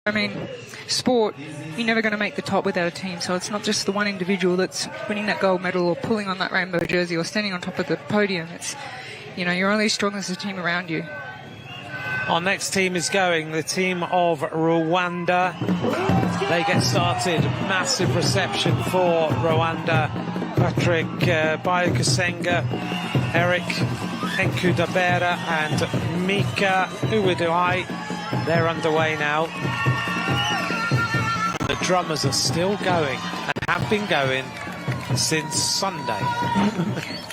I mean, sport, you're never going to make the top without a team, so it's not just the one individual that's winning that gold medal or pulling on that rainbow jersey or standing on top of the podium. It's, you know, you're only as strong as the team around you. Our next team is going, the team of Rwanda. They get started. Massive reception for Rwanda. Patrick Bayakasenga, Eric Enkudabera and Mika Uweduai. They're underway now. The drummers are still going and have been going since Sunday.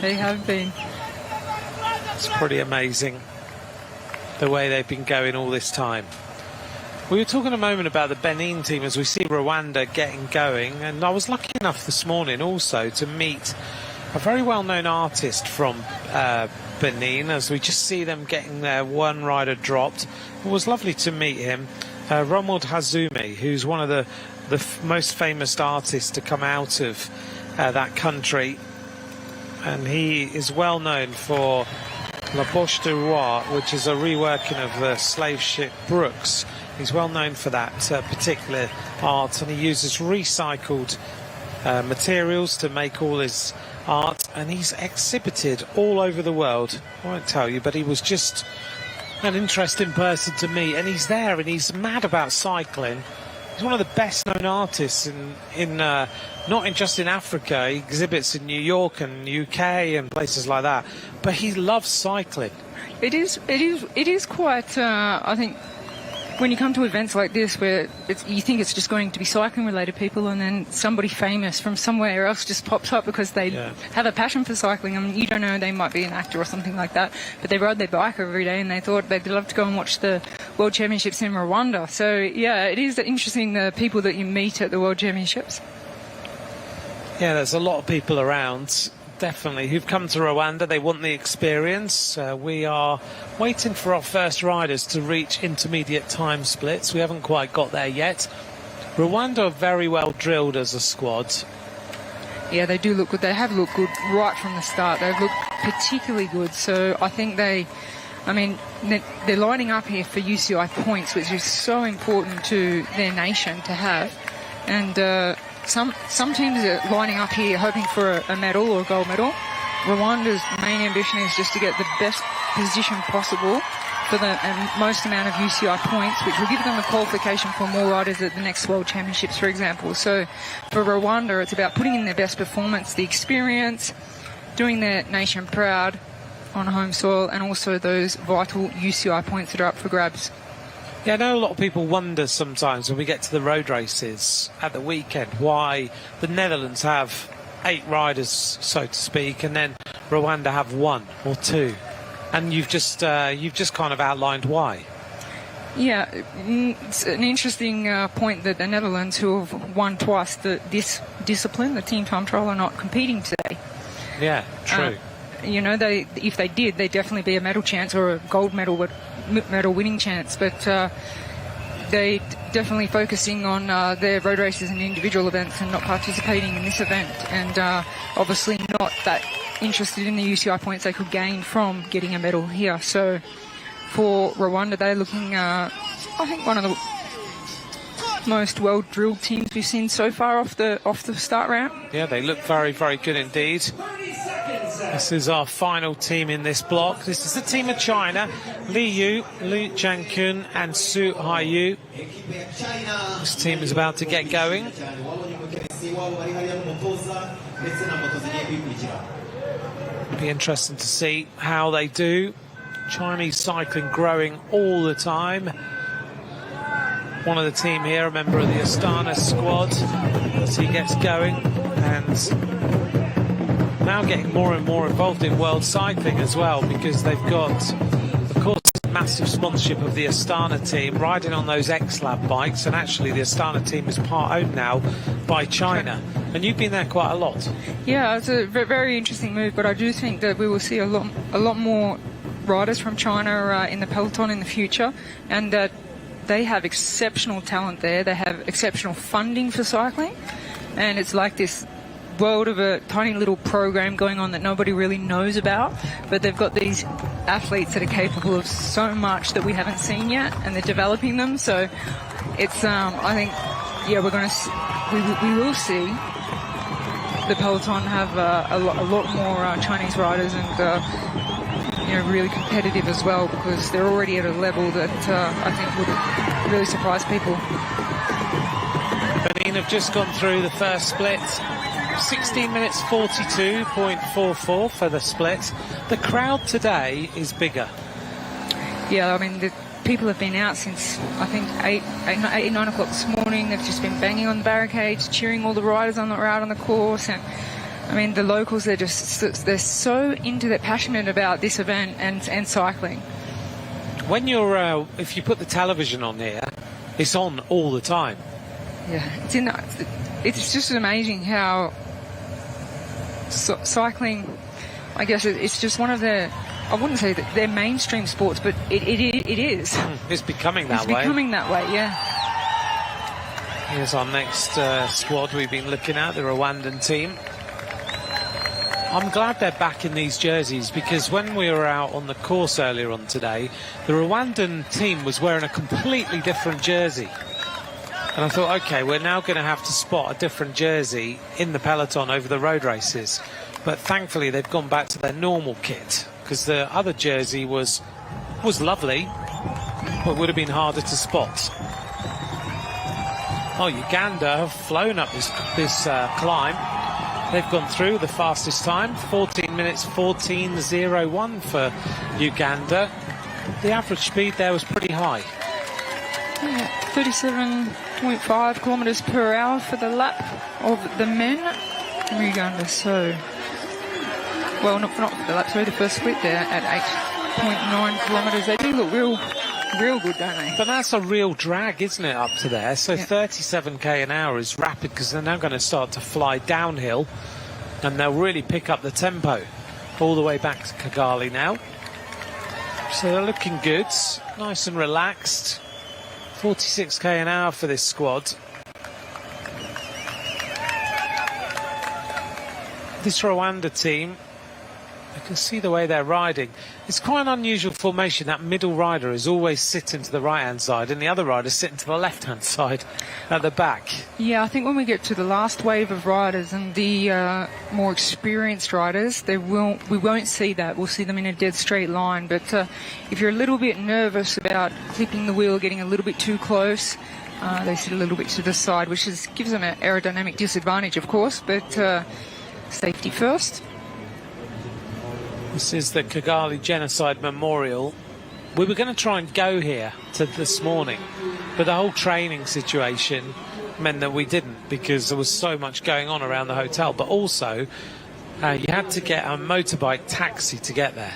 They have been. It's pretty amazing the way they've been going all this time. We were talking a moment about the Benin team as we see Rwanda getting going, and I was lucky enough this morning also to meet a very well-known artist from Benin as we just see them getting their one rider dropped. It was lovely to meet him, Romuald Hazumi, who's one of the most famous artists to come out of that country, and he is well known for La Bouche du Roi, which is a reworking of the slave ship Brooks. He's well known for that particular art, and he uses recycled materials to make all his art, and he's exhibited all over the world. I won't tell you, but he was just an interesting person to meet, and he's there and he's mad about cycling. He's one of the best known artists in not just in Africa. He exhibits in New York and UK and places like that, but he loves cycling. It is quite, I think, when you come to events like this where you think it's just going to be cycling related people, and then somebody famous from somewhere else just pops up because they have a passion for cycling. I mean, you don't know, they might be an actor or something like that, but they ride their bike every day and they thought they'd love to go and watch the World Championships in Rwanda. So yeah, it is interesting, the people that you meet at the World Championships. Yeah, there's a lot of people around, definitely, who've come to Rwanda. They want the experience. We are waiting for our first riders to reach intermediate time splits. We haven't quite got there yet. Rwanda are very well drilled as a squad. Yeah, they do look good. They have looked good right from the start. They've looked particularly good. So I think they're lining up here for UCI points, which is so important to their nation to have. And some teams are lining up here hoping for a medal or a gold medal. Rwanda's main ambition is just to get the best position possible for the most amount of UCI points, which will give them a qualification for more riders at the next World Championships, for example. So for Rwanda, it's about putting in their best performance, the experience, doing their nation proud on home soil, and also those vital UCI points that are up for grabs. Yeah, I know a lot of people wonder sometimes when we get to the road races at the weekend why the Netherlands have 8 riders, so to speak, and then Rwanda have 1 or 2. And you've just kind of outlined why. Yeah, it's an interesting point that the Netherlands, who have won twice this discipline, the team time trial, are not competing today. Yeah, true. You know, if they did, they'd definitely be a medal chance or a gold medal winning chance, but they're definitely focusing on their road races and individual events and not participating in this event, and obviously not that interested in the UCI points they could gain from getting a medal here. So for Rwanda, they're looking, I think, one of the most well-drilled teams we've seen so far off the start round. Yeah, they look very, very good indeed. This is our final team in this block. This is the team of China, Li Yu, Lu Jiankun and Su Haiyu. This team is about to get going. It'll be interesting to see how they do. Chinese cycling growing all the time. One of the team here, a member of the Astana squad, as he gets going, and now getting more and more involved in world cycling as well, because they've got, of course, massive sponsorship of the Astana team, riding on those X-Lab bikes, and actually the Astana team is part-owned now by China. And you've been there quite a lot. Yeah, it's a very interesting move, but I do think that we will see a lot more riders from China in the peloton in the future, and that they have exceptional talent there. They have exceptional funding for cycling, and it's like this world of a tiny little program going on that nobody really knows about, but they've got these athletes that are capable of so much that we haven't seen yet, and they're developing them. So it's, I think, yeah, we will see the peloton have a lot more Chinese riders, and really competitive as well, because they're already at a level that I think would really surprise people. Benin have just gone through the first split. 16 minutes 42.44 for the split. The crowd today is bigger. Yeah, I mean, the people have been out since, I think, 9 o'clock this morning. They've just been banging on the barricades, cheering all the riders on the route on the course. And I mean, the locals, they're so into it, passionate about this event and cycling. When you're, if you put the television on here, it's on all the time. Yeah, it's just amazing how cycling, I guess it's just one of the, I wouldn't say that they're mainstream sports, but it is. It's becoming that way. It's becoming that way, yeah. Here's our next squad we've been looking at, the Rwandan team. I'm glad they're back in these jerseys, because when we were out on the course earlier on today, the Rwandan team was wearing a completely different jersey. And I thought, OK, we're now going to have to spot a different jersey in the peloton over the road races. But thankfully, they've gone back to their normal kit, because the other jersey was lovely, but would have been harder to spot. Oh, Uganda have flown up this climb. They've gone through the fastest time, 14 minutes 14.01 for Uganda. The average speed there was pretty high. Yeah, 37.5 kilometres per hour for the lap of the men from Uganda. So, well, not for the lap, sorry, the first split there at 8.9 kilometres. They do look real good, don't they? But that's a real drag, isn't it, up to there? So 37k an hour is rapid, because they're now going to start to fly downhill, and they'll really pick up the tempo all the way back to Kigali now. So they're looking good, nice and relaxed. 46k an hour for this squad. This Rwanda team, you can see the way they're riding. It's quite an unusual formation. That middle rider is always sitting to the right-hand side, and the other rider sitting to the left-hand side at the back. Yeah, I think when we get to the last wave of riders and the more experienced riders, we won't see that. We'll see them in a dead straight line. But if you're a little bit nervous about clipping the wheel, getting a little bit too close, they sit a little bit to the side, which gives them an aerodynamic disadvantage, of course, but safety first. This is the Kigali Genocide Memorial. We were going to try and go here this morning, but the whole training situation meant that we didn't, because there was so much going on around the hotel. But also, you had to get a motorbike taxi to get there.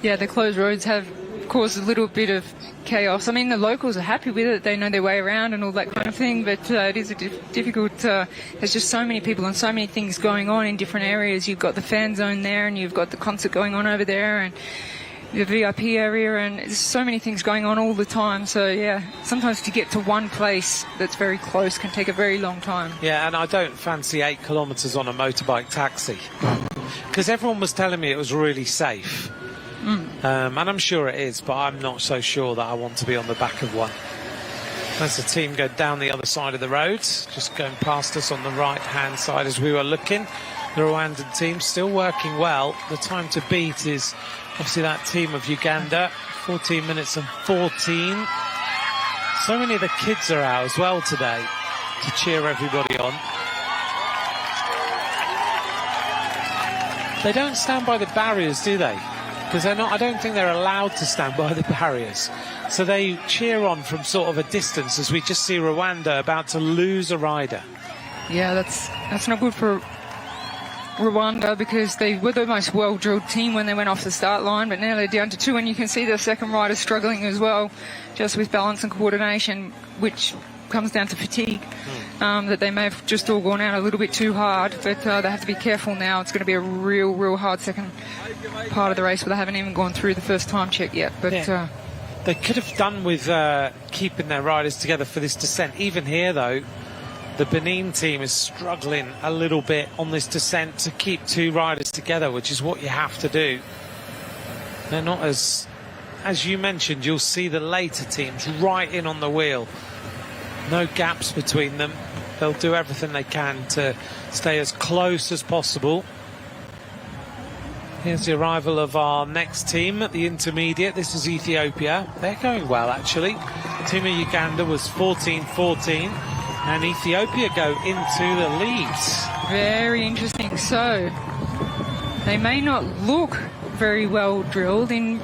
Yeah, the closed roads have caused a little bit of chaos. I mean, the locals are happy with it. They know their way around and all that kind of thing, but it is a difficult... there's just so many people and so many things going on in different areas. You've got the fan zone there, and you've got the concert going on over there, and the VIP area, and there's so many things going on all the time. So, yeah, sometimes to get to one place that's very close can take a very long time. Yeah, and I don't fancy 8 kilometres on a motorbike taxi, because everyone was telling me it was really safe. And I'm sure it is, but I'm not so sure that I want to be on the back of one. As the team go down the other side of the road, just going past us on the right-hand side as we were looking. The Rwandan team still working well. The time to beat is obviously that team of Uganda, 14 minutes and 14. So many of the kids are out as well today to cheer everybody on. They don't stand by the barriers, do they? Because I don't think they're allowed to stand by the barriers. So they cheer on from sort of a distance, as we just see Rwanda about to lose a rider. Yeah, that's not good for Rwanda, because they were the most well-drilled team when they went off the start line, but now they're down to 2, and you can see the second rider struggling as well, just with balance and coordination, which comes down to fatigue, that they may have just all gone out a little bit too hard, but they have to be careful now. It's going to be a real hard second part of the race, where they haven't even gone through the first time check yet. But they could have done with keeping their riders together for this descent. Even here, though, The Benin team is struggling a little bit on this descent to keep two riders together, which is what you have to do. They're not as you mentioned, you'll see the later teams right in on the wheel. No gaps between them. They'll do everything they can to stay as close as possible. Here's the arrival of our next team at the intermediate. This is Ethiopia. They're going well, actually. The team of Uganda was 14-14, and Ethiopia go into the leads. Very interesting. So they may not look very well drilled in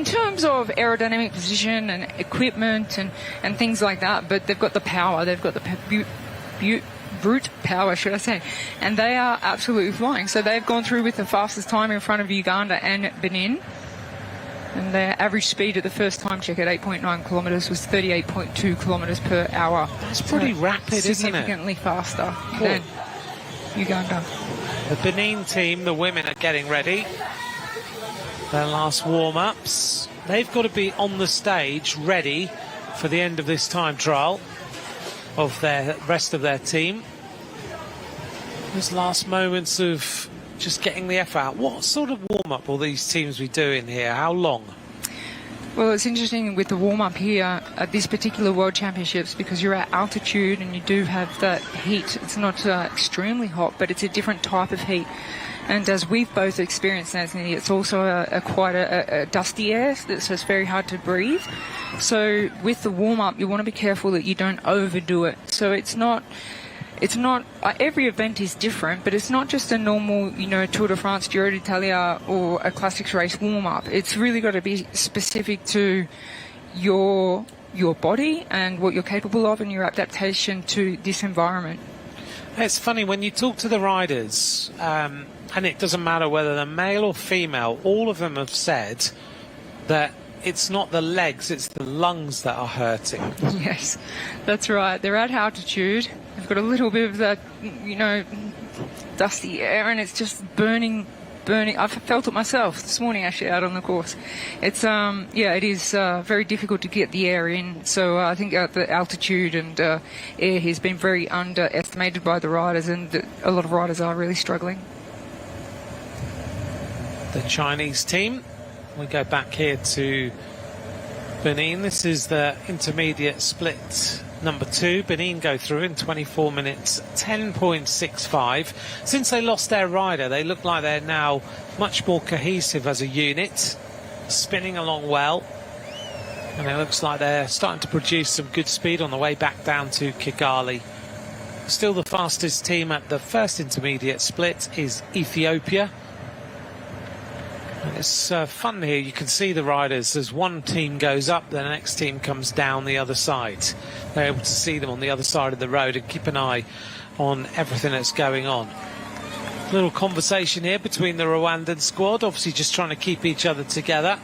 terms of aerodynamic position and equipment and things like that, but they've got the power. They've got the brute power, should I say, and they are absolutely flying. So they've gone through with the fastest time in front of Uganda and Benin, and their average speed at the first time check at 8.9 kilometres was 38.2 kilometres per hour. That's pretty rapid, isn't it? Significantly faster than Uganda. The Benin team, the women, are getting ready. Their last warm-ups. They've got to be on the stage ready for the end of this time trial of the rest of their team. Those last moments of just getting the F out. What sort of warm-up will these teams be doing here? How long? Well, it's interesting with the warm-up here at this particular World Championships, because you're at altitude and you do have that heat. It's not extremely hot, but it's a different type of heat. And as we've both experienced, Anthony, it's also quite a dusty air, so it's very hard to breathe. So with the warm-up, you want to be careful that you don't overdo it. So it's not every event is different, but it's not just a normal, Tour de France, Giro d'Italia, or a classics race warm-up. It's really got to be specific to your body and what you're capable of and your adaptation to this environment. It's funny, when you talk to the riders, and it doesn't matter whether they're male or female, all of them have said that it's not the legs, it's the lungs that are hurting. Yes, that's right. They're at altitude. They've got a little bit of that, dusty air, and it's just burning. I've felt it myself this morning, actually, out on the course. It's, it is very difficult to get the air in. So I think the altitude and air has been very underestimated by the riders, and a lot of riders are really struggling. The Chinese team, we go back here to Benin. This is the intermediate split number 2. Benin go through in 24 minutes 10.65. Since they lost their rider, they look like they're now much more cohesive as a unit, spinning along well, and it looks like they're starting to produce some good speed on the way back down to Kigali. Still the fastest team at the first intermediate split is Ethiopia. And it's fun here. You can see the riders as one team goes up, the next team comes down the other side. They're able to see them on the other side of the road and keep an eye on everything that's going on. Little conversation here between the Rwandan squad, obviously just trying to keep each other together.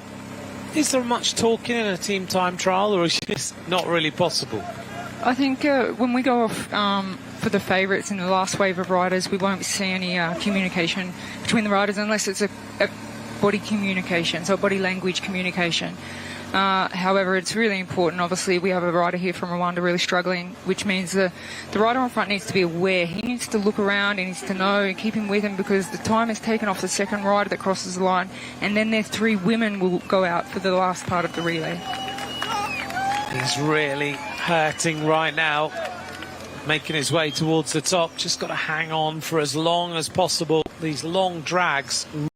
Is there much talking in a team time trial, or is it not really possible? I think when we go off for the favourites in the last wave of riders, we won't see any communication between the riders unless it's a body communication, so body language communication. However, it's really important. Obviously, we have a rider here from Rwanda really struggling, which means the rider on front needs to be aware. He needs to look around, he needs to know and keep him with him, because the time is taken off the second rider that crosses the line, and then their 3 women will go out for the last part of the relay. He's really hurting right now, making his way towards the top. Just got to hang on for as long as possible. These long drags